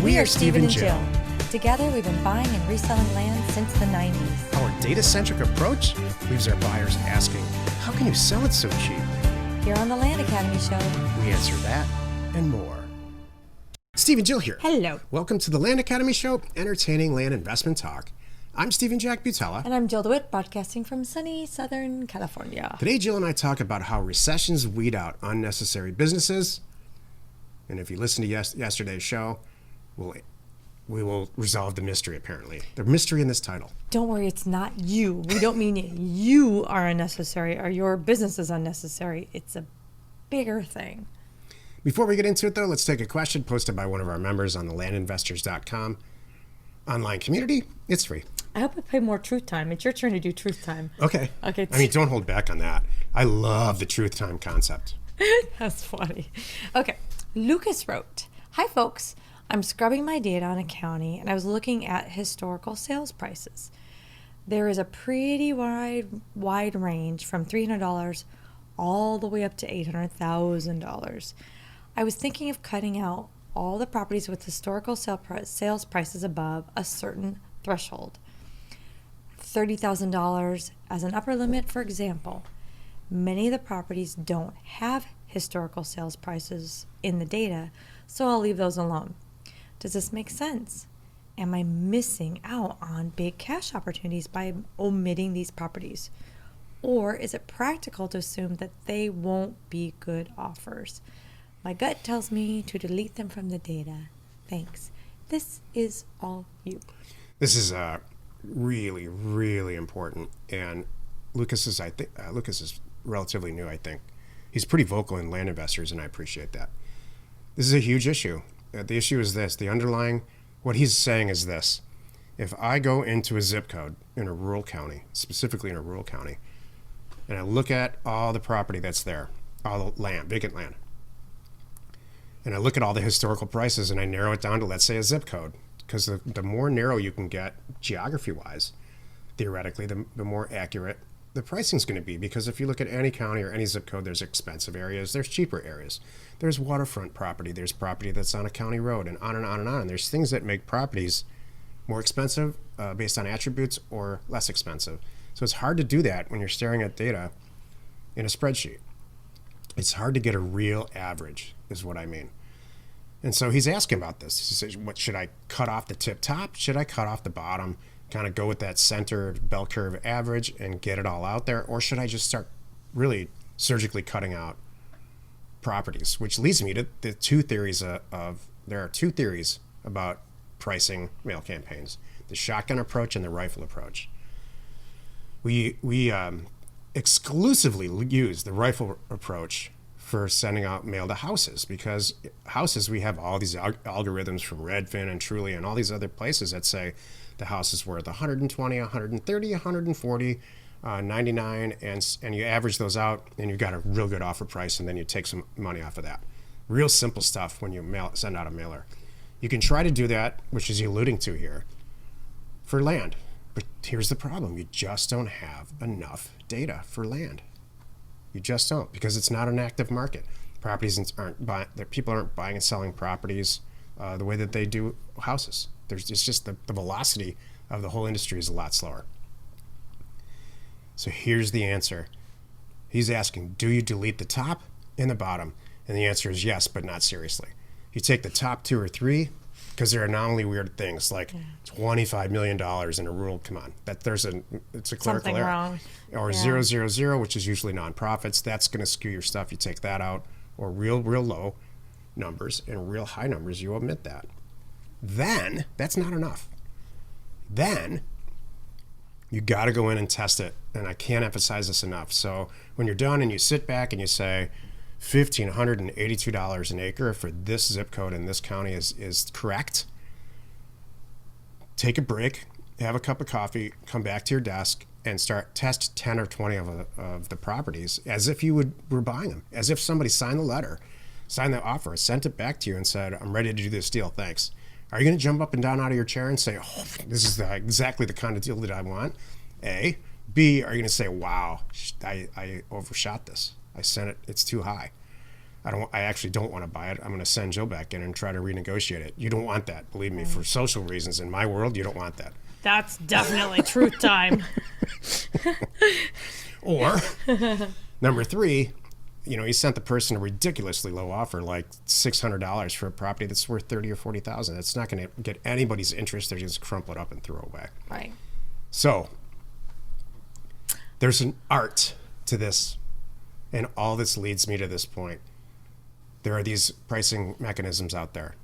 We are Steve and Jill. Together, we've been buying and reselling land since the 90s. Our data-centric approach leaves our buyers asking, how can you sell it so cheap? Here on the Land Academy Show, We answer that and more. Steve and Jill here. hello. Welcome to the Land Academy Show, entertaining land investment talk. I'm Steve and Jack Butala. And I'm Jill DeWitt, broadcasting from sunny Southern California. Today, Jill and I talk about how recessions weed out unnecessary businesses. And if you listen to yesterday's show, we will resolve the mystery, apparently. The mystery in this title. Don't worry, it's not you. We don't mean you are unnecessary or your business is unnecessary. It's a bigger thing. Before we get into it, though, let's take a question posted by one of our members on the landinvestors.com online community. It's free. I hope I play more truth time. It's your turn to do truth time. Okay. Okay. I mean, don't hold back on that. I love the truth time concept. That's funny. Okay. Lucas wrote, "Hi, folks. I'm scrubbing my data on a county, and I was looking at historical sales prices. There is a pretty wide range from $300 all the way up to $800,000. I was thinking of cutting out all the properties with historical sales prices above a certain threshold. $30,000 as an upper limit, for example. Many of the properties don't have historical sales prices in the data, so I'll leave those alone. Does this make sense? Am I missing out on big cash opportunities by omitting these properties? Or is it practical to assume that they won't be good offers? My gut tells me to delete them from the data. Thanks. This is all you." This is really, really important. And Lucas is relatively new, I think. He's pretty vocal in land investors, and I appreciate that. This is a huge issue. The issue is this. What he's saying is this. If I go into a zip code in a rural county, specifically in a rural county, and I look at all the property that's there, all the land, vacant land, and I look at all the historical prices and I narrow it down to, let's say, a zip code, because the more narrow you can get geography-wise, theoretically, the more accurate the pricing is going to be. Because if you look at any county or any zip code, there's expensive areas, there's cheaper areas, there's waterfront property, there's property that's on a county road, and on and on and on. There's things that make properties more expensive based on attributes or less expensive. So it's hard to do that when you're staring at data in a spreadsheet. It's hard to get a real average, is what I mean. And so he's asking about this. He says, what, should I cut off the tip top? Should I cut off the bottom? Kind of go with that center bell curve average and get it all out there? Or should I just start really surgically cutting out properties? Which leads me to the two theories there are two theories about pricing mail campaigns: the shotgun approach and the rifle approach. We exclusively use the rifle approach for sending out mail to houses, because houses, we have all these algorithms from Redfin and Trulia and all these other places that say the house is worth 120, 130, 140, 99, and you average those out and you've got a real good offer price, and then you take some money off of that. Real simple stuff when you send out a mailer. You can try to do that, which is alluding to here, for land. But here's the problem. You just don't have enough data for land. You just don't, because it's not an active market. People aren't buying and selling properties the way that they do houses. It's just the velocity of the whole industry is a lot slower. So here's the answer. He's asking, do you delete the top and the bottom? And the answer is yes, but not seriously. You take the top two or three, because there are anomaly weird things like $25 million in a rural, come on, it's a clerical error. Wrong. Or 000, which is usually nonprofits. That's going to skew your stuff. You take that out. Or real low numbers and real high numbers, you omit that. Then, that's not enough. Then, you got to go in and test it. And I can't emphasize this enough. So when you're done and you sit back and you say, $1,582 an acre for this zip code in this county is correct, take a break, have a cup of coffee, come back to your desk, and test 10 or 20 of the properties as if you were buying them, as if somebody signed the letter, signed the offer, sent it back to you and said, I'm ready to do this deal, thanks. Are you going to jump up and down out of your chair and say, oh, this is exactly the kind of deal that I want? A. B, are you going to say, wow, I overshot this. I sent it, it's too high. I actually don't want to buy it. I'm going to send Jill back in and try to renegotiate it. You don't want that. Believe me, for social reasons in my world, you don't want that. That's definitely truth time. Or number 3, he sent the person a ridiculously low offer, like $600 for a property that's worth $30,000 or $40,000. That's not going to get anybody's interest. They just crumple it up and throw it away. Right. So there's an art to this, and all this leads me to this point. There are these pricing mechanisms out there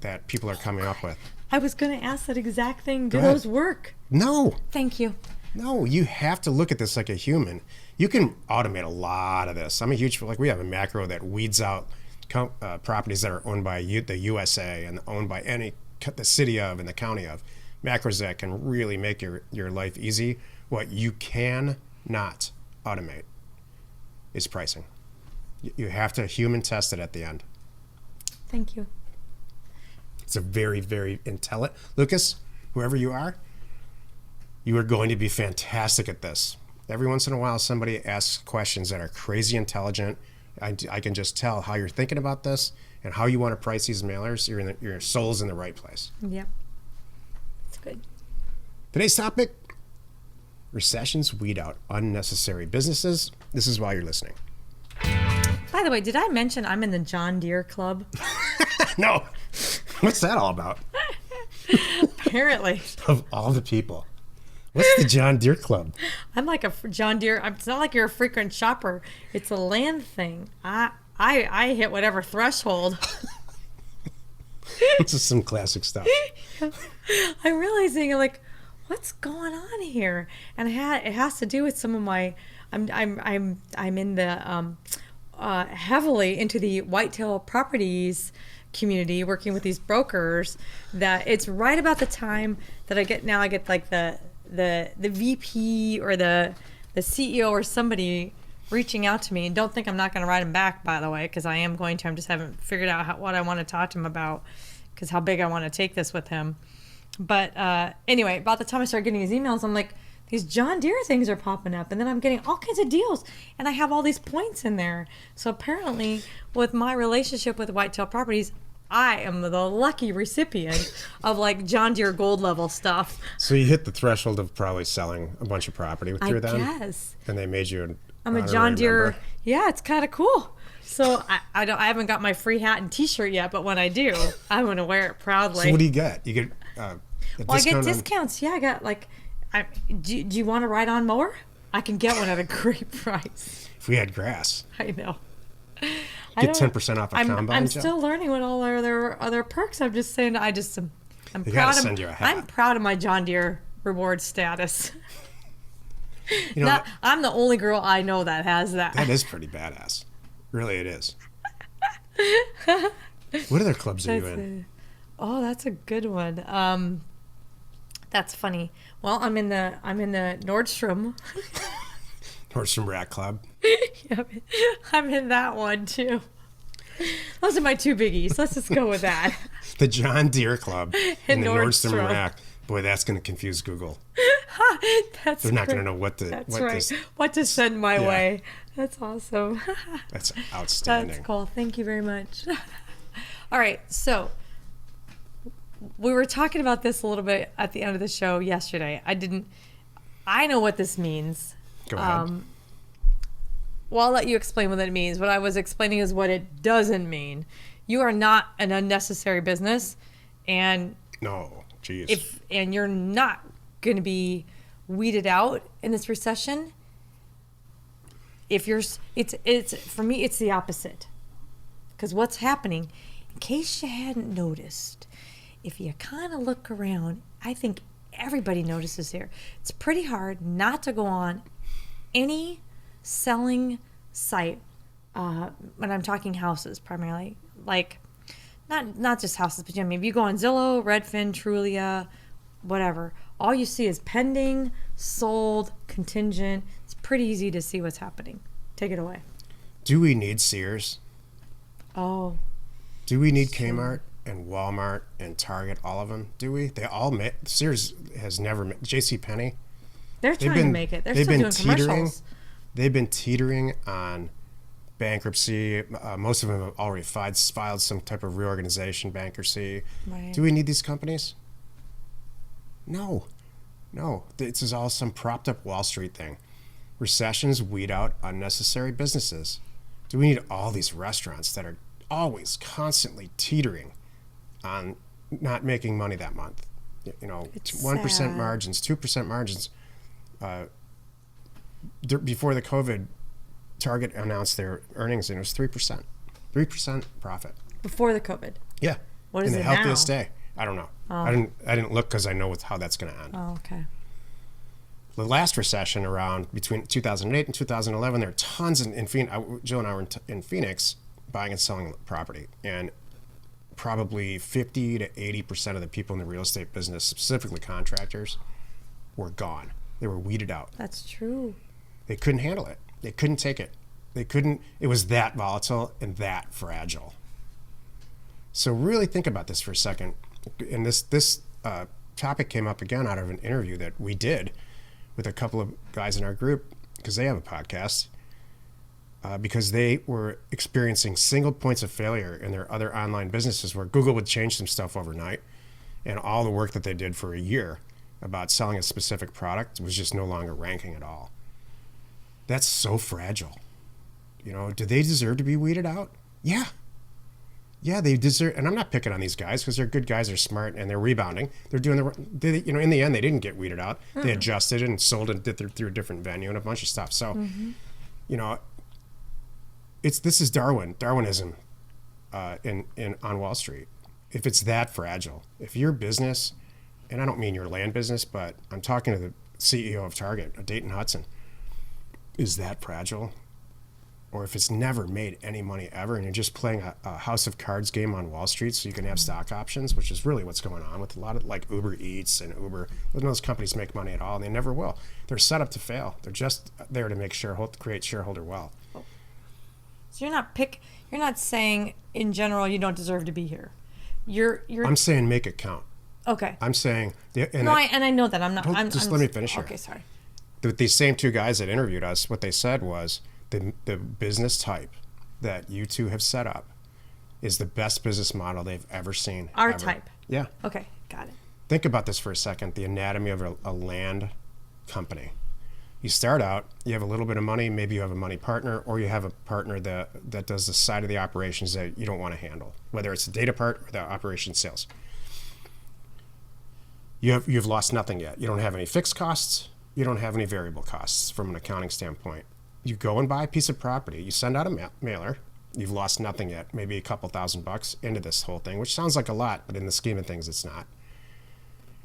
that people are coming up with. I was going to ask that exact thing. Do Go ahead. those work? No. Thank you. No, you have to look at this like a human. You can automate a lot of this. I'm a huge, we have a macro that weeds out properties that are owned by the USA and owned by the city of and the county of. Macros that can really make your life easy. What you can not automate is pricing. You have to human test it at the end. Thank you. It's a very, very intelligent. Lucas, whoever you are going to be fantastic at this. Every once in a while, somebody asks questions that are crazy intelligent. I can just tell how you're thinking about this and how you want to price these mailers. Your soul's in the right place. Yep. It's good. Today's topic, recessions weed out unnecessary businesses. This is why you're listening. By the way, did I mention I'm in the John Deere Club? No. What's that all about? Apparently. Of all the people. What's the John Deere Club? I'm like a John Deere. It's not like you're a frequent shopper. It's a land thing. I hit whatever threshold. This is some classic stuff. I'm realizing like, what's going on here? And it has to do with some of my. I'm in the heavily into the whitetail properties community, working with these brokers. That it's right about the time that I get like the VP or the CEO or somebody reaching out to me, and don't think I'm not going to write him back, by the way, because I am going to. I just haven't figured out what I want to talk to him about, because how big I want to take this with him. But anyway, about the time I started getting these emails, I'm like, these John Deere things are popping up, and then I'm getting all kinds of deals, and I have all these points in there. So apparently, with my relationship with Whitetail Properties, I am the lucky recipient of like John Deere gold level stuff. So you hit the threshold of probably selling a bunch of property through them. I guess. And they made you an I'm a honorary John Deere. member. Yeah, it's kind of cool. So I haven't got my free hat and T-shirt yet, but when I do, I'm gonna wear it proudly. So what do you get? You get I get discounts. Yeah, I got like. Do you want a ride-on mower? I can get one at a great price. If we had grass. I know. Get 10% off a combine. I'm still learning what all other perks. I'm just saying. I'm They proud gotta send you a hat. I'm proud of my John Deere reward status. You know, I'm the only girl I know that has that. That is pretty badass. Really, it is. What other clubs are you in? Oh, that's a good one. That's funny. Well, I'm in the Nordstrom. Nordstrom Rat Club. Yeah, I'm in that one too. Those are my two biggies. Let's just go with that. The John Deere Club and the Nordstrom Nordstrom. Rack. Boy, that's going to confuse Google. They're not going to know what to. That's right. What to send my way. That's awesome. That's outstanding. That's cool. Thank you very much. All right, so we were talking about this a little bit at the end of the show yesterday. I know what this means. Go ahead. Well, I'll let you explain what it means. What I was explaining is what it doesn't mean. You are not an unnecessary business, and No, geez. and you're not going to be weeded out in this recession. If you're, it's for me, it's the opposite. Because what's happening, in case you hadn't noticed, if you kind of look around, I think everybody notices here. It's pretty hard not to go on any selling site, when I'm talking houses primarily, like not just houses, but I mean, if you go on Zillow, Redfin, Trulia, whatever, all you see is pending, sold, contingent. It's pretty easy to see what's happening. Take it away. Do we need Sears? Oh. Do we need Kmart and Walmart and Target, all of them? Do we? They all Sears has never JCPenney. They're trying to make it. They're still doing commercials. They've been teetering on bankruptcy. Most of them have already filed some type of reorganization, bankruptcy. Right. Do we need these companies? No. This is all some propped up Wall Street thing. Recessions weed out unnecessary businesses. Do we need all these restaurants that are always constantly teetering on not making money that month? You know, It's 1% sad. margins, 2% margins. Before the COVID, Target announced their earnings and it was 3% profit. Before the COVID. Yeah. What is in it the healthiest now? day. I don't know. Oh. I didn't look because I know how that's going to end. Oh, okay. The last recession around between 2008 and 2011, there are tons in Phoenix. Jill and I were in Phoenix buying and selling property, and probably 50 to 80% of the people in the real estate business, specifically contractors, were gone. They were weeded out. That's true. They couldn't handle it. They couldn't take it. It was that volatile and that fragile. So really think about this for a second. And this topic came up again out of an interview that we did with a couple of guys in our group, because they have a podcast, because they were experiencing single points of failure in their other online businesses where Google would change some stuff overnight, and all the work that they did for a year about selling a specific product was just no longer ranking at all. That's so fragile. You know, do they deserve to be weeded out? Yeah. Yeah, they deserve, and I'm not picking on these guys because they're good guys, they're smart, and they're rebounding. They're doing in the end, they didn't get weeded out. They adjusted and sold and did through a different venue and a bunch of stuff. So, you know, this is Darwinism on Wall Street. If it's that fragile, if your business, and I don't mean your land business, but I'm talking to the CEO of Target, Dayton Hudson, is that fragile? Or if it's never made any money ever and you're just playing a house of cards game on Wall Street so you can have stock options, which is really what's going on with a lot of like Uber Eats and Uber. None of those companies make money at all, and they never will. They're set up to fail. They're just there to create shareholder wealth. So you're not saying in general you don't deserve to be here. You're I'm saying make it count. okay. I'm saying... I know that. I'm not... Let me finish here. Okay, sorry. These same two guys that interviewed us, what they said was the business type that you two have set up is the best business model they've ever seen. Our ever. type. Yeah. Okay, got it. Think about this for a second, the anatomy of a land company. You start out, you have a little bit of money, maybe you have a money partner, or you have a partner that does the side of the operations that you don't want to handle, whether it's the data part or the operation sales. You've lost nothing yet. You don't have any fixed costs. You don't have any variable costs from an accounting standpoint. You go and buy a piece of property. You send out a mailer. You've lost nothing yet, maybe a couple $1,000 into this whole thing, which sounds like a lot, but in the scheme of things, it's not.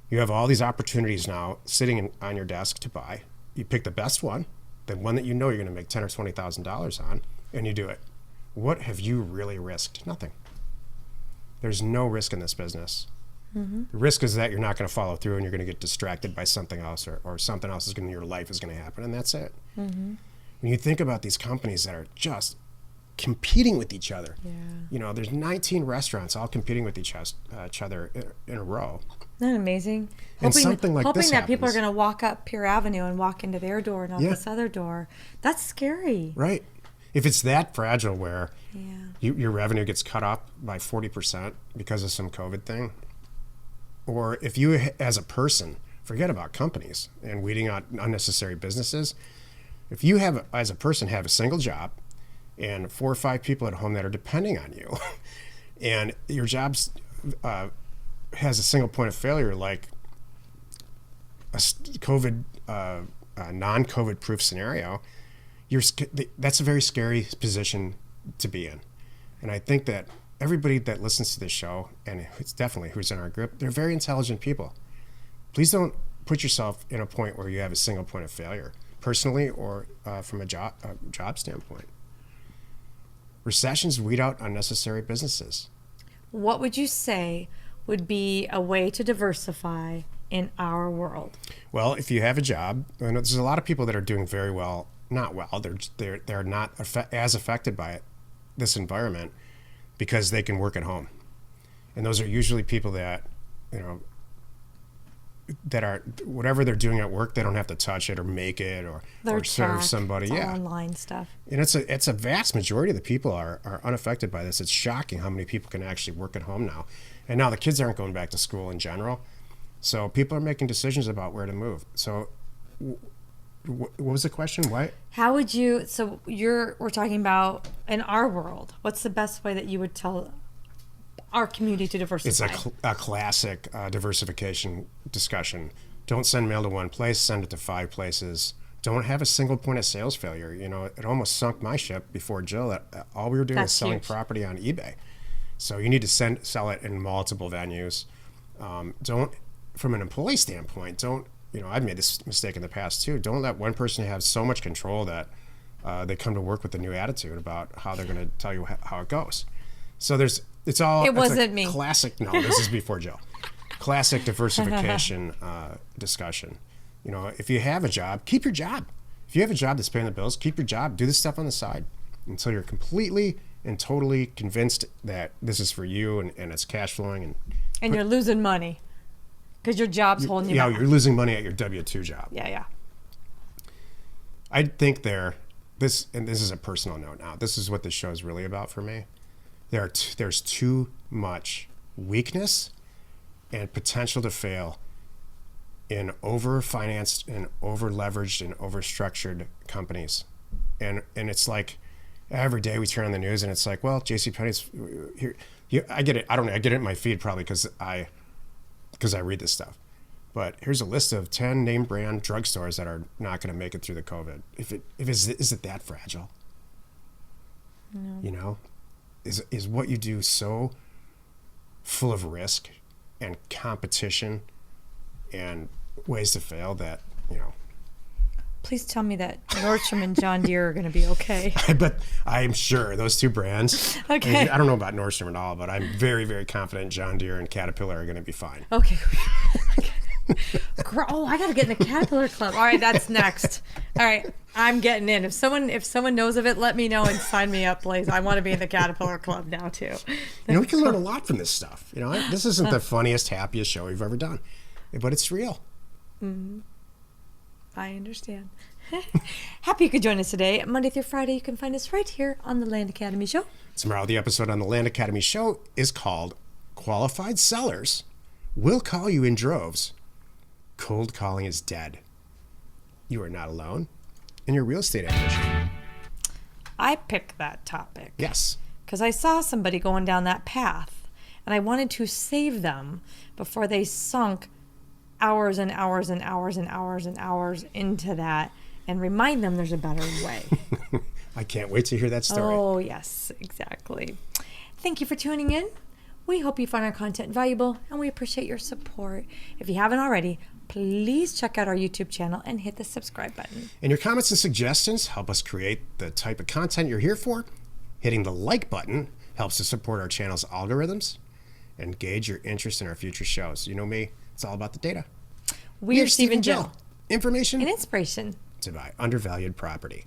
You have all these opportunities now sitting on your desk to buy. You pick the best one, the one that you know you're going to make $10,000 or $20,000 on, and you do it. What have you really risked? Nothing. There's no risk in this business. The risk is that you're not going to follow through and you're going to get distracted by something else, or something else in your life is going to happen, and that's it. When you think about these companies that are just competing with each other, you know, there's 19 restaurants all competing with each other in a row. Isn't that amazing? And something like hoping this that people are happens. going to walk up Pier Avenue and walk into their door, not Yeah. this other door. That's scary. Right. If it's that fragile where Yeah. your revenue gets cut off by 40% because of some COVID thing, or if you as a person, forget about companies and weeding out unnecessary businesses, if you have, as a person, have a single job and 4 or 5 people at home that are depending on you, and your job's has a single point of failure, like a COVID, non-COVID proof scenario, that's a very scary position to be in. And I think that everybody that listens to this show, and it's definitely who's in our group, they're very intelligent people. Please don't put yourself in a point where you have a single point of failure, personally or from a job standpoint. Recessions weed out unnecessary businesses. What would you say would be a way to diversify in our world? Well, if you have a job, I know there's a lot of people that are doing very well, not well. They're not as affected by this environment because they can work at home, and those are usually people that, you know, that are whatever they're doing at work, they don't have to touch it or make it or serve somebody. It's all Yeah, online stuff. and it's a vast majority of the people are unaffected by this. It's shocking how many people can actually work at home now, and now the kids aren't going back to school in general, so people are making decisions about where to move. So, what was the question? Why? How would you? So we're talking about in our world. What's the best way that you would tell our community to diversify? It's a classic diversification discussion. Don't send mail to one place, send it to 5 places. Don't have a single point of sales failure. You know, it almost sunk my ship before Jill. All we were doing That's was selling huge. property on eBay. So you need to sell it in multiple venues. Don't, from an employee standpoint, I've made this mistake in the past too. Don't let one person have so much control that they come to work with a new attitude about how they're going to tell you how it goes. So It wasn't me. Classic. No, this is before Joe. Classic diversification discussion. You know, if you have a job, keep your job. If you have a job that's paying the bills, keep your job. Do this stuff on the side until you're completely and totally convinced that this is for you and it's cash flowing. And you're losing money because your job's holding you back. Yeah, you're losing money at your W-2 job. Yeah. I think this is a personal note now. This is what this show is really about for me. There's too much weakness and potential to fail in over-financed and over-leveraged and over-structured companies. And it's like every day we turn on the news and it's like, well, JCPenney's here. I get it. I don't know. I get it in my feed probably because I read this stuff. But here's a list of 10 name brand drugstores that are not going to make it through the COVID. Is it that fragile? No. You know, is what you do so full of risk and competition and ways to fail that, you know. Please tell me that Nordstrom and John Deere are going to be okay. But I'm sure those 2 brands. Okay. I don't know about Nordstrom at all, but I'm very, very confident John Deere and Caterpillar are going to be fine. Okay. Oh, I got to get in the Caterpillar Club. All right, that's next. All right, I'm getting in. If someone knows of it, let me know and sign me up, please. I want to be in the Caterpillar Club now too. You know, we can learn a lot from this stuff. You know, this isn't the funniest, happiest show we've ever done, but it's real. Mm-hmm. I understand. Happy you could join us today. Monday through Friday, you can find us right here on the Land Academy Show. Tomorrow, the episode on the Land Academy Show is called Qualified Sellers Will Call You in Droves. Cold calling is dead. You are not alone in your real estate ambition. I picked that topic. Yes. Because I saw somebody going down that path, and I wanted to save them before they sunk hours and hours and hours and hours and hours into that and remind them there's a better way. I can't wait to hear that story. Oh, yes, exactly. Thank you for tuning in. We hope you find our content valuable, and we appreciate your support. If you haven't already, please check out our YouTube channel and hit the subscribe button. And your comments and suggestions help us create the type of content you're here for. Hitting the like button helps to support our channel's algorithms and gauge your interest in our future shows. You know me, it's all about the data. We are Steve and Jill. Information And inspiration to buy undervalued property.